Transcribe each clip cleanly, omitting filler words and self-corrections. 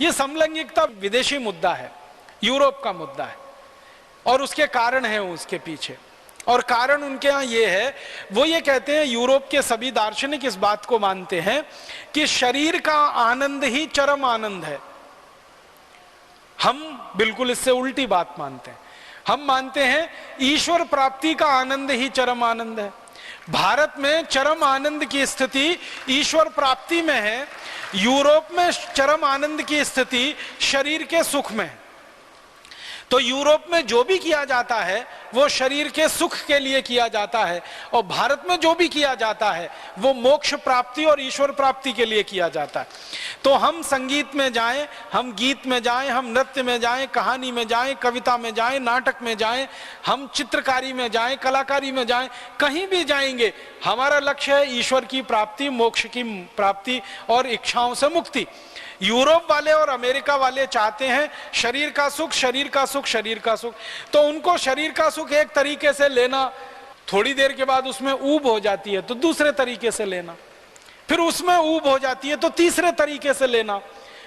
ये समलैंगिकता विदेशी मुद्दा है, यूरोप का मुद्दा है और उसके कारण है उसके पीछे। और कारण उनके यहाँ ये है, वो ये कहते हैं, यूरोप के सभी दार्शनिक इस बात को मानते हैं कि शरीर का आनंद ही चरम आनंद है। हम बिल्कुल इससे उल्टी बात मानते हैं। हम मानते हैं ईश्वर प्राप्ति का आनंद ही चरम आनंद है। भारत में चरम आनंद की स्थिति ईश्वर प्राप्ति में है, यूरोप में चरम आनंद की स्थिति शरीर के सुख में है। तो यूरोप में जो भी किया जाता है वो शरीर के सुख के लिए किया जाता है और भारत में जो भी किया जाता है वो मोक्ष प्राप्ति और ईश्वर प्राप्ति के लिए किया जाता है। तो हम संगीत में जाएं, हम गीत में जाएं, हम नृत्य में जाएं, कहानी में जाएं, कविता में जाएं, नाटक में जाएं, हम चित्रकारी में जाएं, कलाकारी में जाएं, कहीं भी जाएंगे, हमारा लक्ष्य है ईश्वर की प्राप्ति, मोक्ष की प्राप्ति और इच्छाओं से मुक्ति। यूरोप वाले और अमेरिका वाले चाहते हैं शरीर का सुख, शरीर का सुख, शरीर का सुख। तो उनको शरीर का सुख एक तरीके से लेना, थोड़ी देर के बाद उसमें ऊब हो जाती है तो दूसरे तरीके से लेना, फिर उसमें ऊब हो जाती है तो तीसरे तरीके से लेना,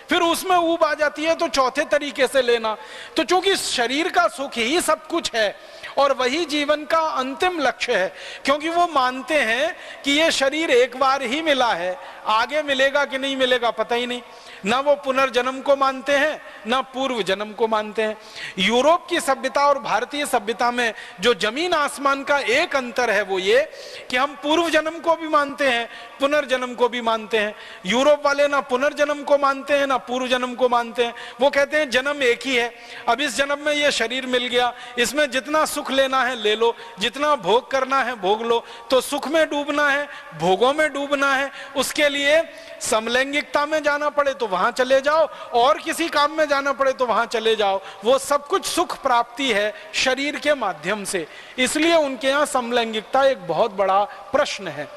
फिर उसमें ऊब आ जाती है तो चौथे तरीके से लेना। तो चूंकि शरीर का सुख ही सब कुछ है और वही जीवन का अंतिम लक्ष्य है, क्योंकि वो मानते हैं कि ये शरीर एक बार ही मिला है, आगे मिलेगा कि नहीं मिलेगा पता ही नहीं। ना वो पुनर्जन्म को मानते हैं ना पूर्व जन्म को मानते हैं। यूरोप की सभ्यता और भारतीय सभ्यता में जो जमीन आसमान का एक अंतर है वो ये कि हम पूर्व जन्म को भी मानते हैं, पुनर्जन्म को भी मानते हैं। यूरोप वाले ना पुनर्जन्म को मानते हैं ना पूर्व जन्म को मानते हैं। वो कहते हैं जन्म एक ही है, अब इस जन्म में ये शरीर मिल गया, इसमें जितना सुख लेना है ले लो, जितना भोग करना है भोग लो। तो सुख में डूबना है, भोगों में डूबना है, उसके लिए समलैंगिकता में जाना पड़े तो वहां चले जाओ और किसी काम में जाना पड़े तो वहां चले जाओ। वो सब कुछ सुख प्राप्ति है शरीर के माध्यम से। इसलिए उनके यहाँ समलैंगिकता एक बहुत बड़ा प्रश्न है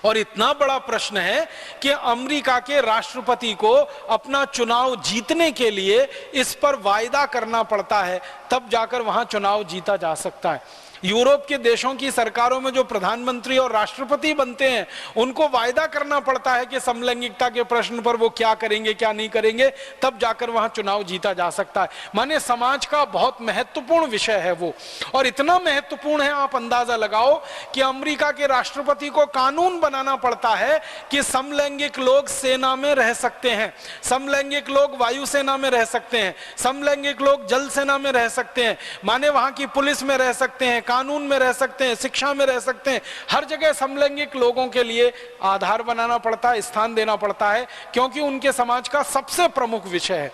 और इतना बड़ा प्रश्न है कि अमेरिका के राष्ट्रपति को अपना चुनाव जीतने के लिए इस पर वायदा करना पड़ता है, तब जाकर वहां चुनाव जीता जा सकता है। यूरोप के देशों की सरकारों में जो प्रधानमंत्री और राष्ट्रपति बनते हैं उनको वायदा करना पड़ता है कि समलैंगिकता के प्रश्न पर वो क्या करेंगे क्या नहीं करेंगे, तब जाकर वहां चुनाव जीता जा सकता है। माने समाज का बहुत महत्वपूर्ण विषय है वो, और इतना महत्वपूर्ण है आप अंदाजा लगाओ कि अमेरिका के राष्ट्रपति को कानून बनाना पड़ता है कि समलैंगिक लोग सेना में रह सकते हैं, समलैंगिक लोग वायुसेना में रह सकते हैं, समलैंगिक लोग जल सेना में रह सकते हैं, माने वहां की पुलिस में रह सकते हैं, कानून में रह सकते हैं, शिक्षा में रह सकते हैं। हर जगह समलैंगिक लोगों के लिए आधार बनाना पड़ता है, स्थान देना पड़ता है, क्योंकि उनके समाज का सबसे प्रमुख विषय है।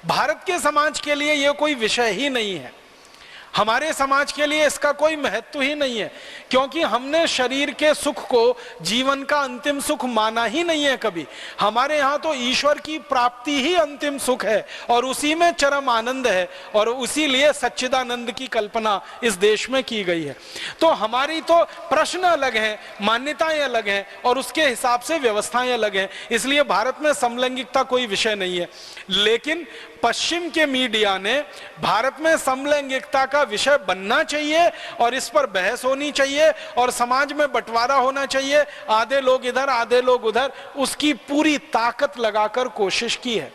भारत के समाज के लिए यह कोई विषय ही नहीं है, हमारे समाज के लिए इसका कोई महत्व ही नहीं है, क्योंकि हमने शरीर के सुख को जीवन का अंतिम सुख माना ही नहीं है कभी। हमारे यहाँ तो ईश्वर की प्राप्ति ही अंतिम सुख है और उसी में चरम आनंद है और उसी लिए सच्चिदानंद की कल्पना इस देश में की गई है। तो हमारी तो प्रश्न अलग हैं, मान्यताएं अलग हैं और उसके हिसाब से व्यवस्थाएं अलग हैं। इसलिए भारत में समलैंगिकता कोई विषय नहीं है, लेकिन पश्चिम के मीडिया ने भारत में समलैंगिकता का विषय बनना चाहिए और इस पर बहस होनी चाहिए और समाज में बंटवारा होना चाहिए, आधे लोग इधर आधे लोग उधर, उसकी पूरी ताकत लगाकर कोशिश की है।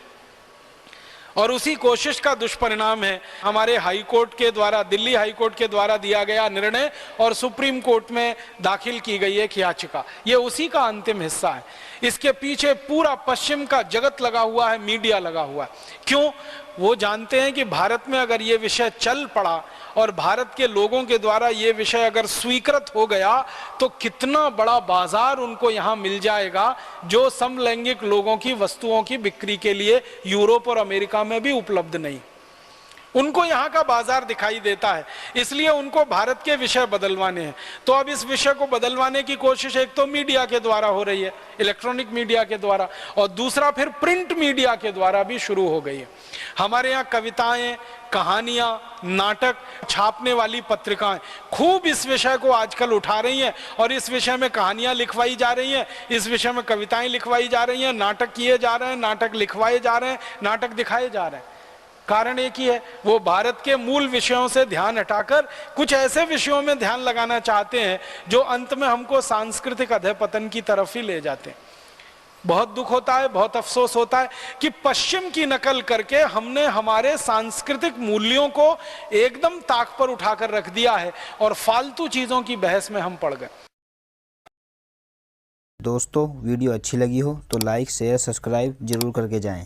और उसी कोशिश का दुष्परिणाम है हमारे हाई कोर्ट के द्वारा, दिल्ली हाई कोर्ट के द्वारा दिया गया निर्णय और सुप्रीम कोर्ट में दाखिल की गई एक याचिका, ये उसी का अंतिम हिस्सा है। इसके पीछे पूरा पश्चिम का जगत लगा हुआ है, मीडिया लगा हुआ है। क्यों? वो जानते हैं कि भारत में अगर ये विषय चल पड़ा और भारत के लोगों के द्वारा ये विषय अगर स्वीकृत हो गया तो कितना बड़ा बाजार उनको यहाँ मिल जाएगा, जो समलैंगिक लोगों की वस्तुओं की बिक्री के लिए यूरोप और अमेरिका में भी उपलब्ध नहीं। उनको यहाँ का बाजार दिखाई देता है, इसलिए उनको भारत के विषय बदलवाने हैं। तो अब इस विषय को बदलवाने की कोशिश एक तो मीडिया के द्वारा हो रही है, इलेक्ट्रॉनिक मीडिया के द्वारा, और दूसरा फिर प्रिंट मीडिया के द्वारा भी शुरू हो गई है। हमारे यहाँ कविताएं, कहानियां, नाटक छापने वाली पत्रिकाएं खूब इस विषय को आजकल उठा रही हैं और इस विषय में कहानियां लिखवाई जा रही हैं, इस विषय में कविताएं लिखवाई जा रही हैं, नाटक किए जा रहे हैं, नाटक लिखवाए जा रहे हैं, नाटक दिखाए जा रहे हैं। कारण एक ही है, वो भारत के मूल विषयों से ध्यान हटाकर कुछ ऐसे विषयों में ध्यान लगाना चाहते हैं जो अंत में हमको सांस्कृतिक अधःपतन की तरफ ही ले जाते हैं। बहुत दुख होता है, बहुत अफसोस होता है कि पश्चिम की नकल करके हमने हमारे सांस्कृतिक मूल्यों को एकदम ताक पर उठाकर रख दिया है और फालतू चीजों की बहस में हम पड़ गए। दोस्तों वीडियो अच्छी लगी हो तो लाइक शेयर सब्सक्राइब जरूर करके जाएं।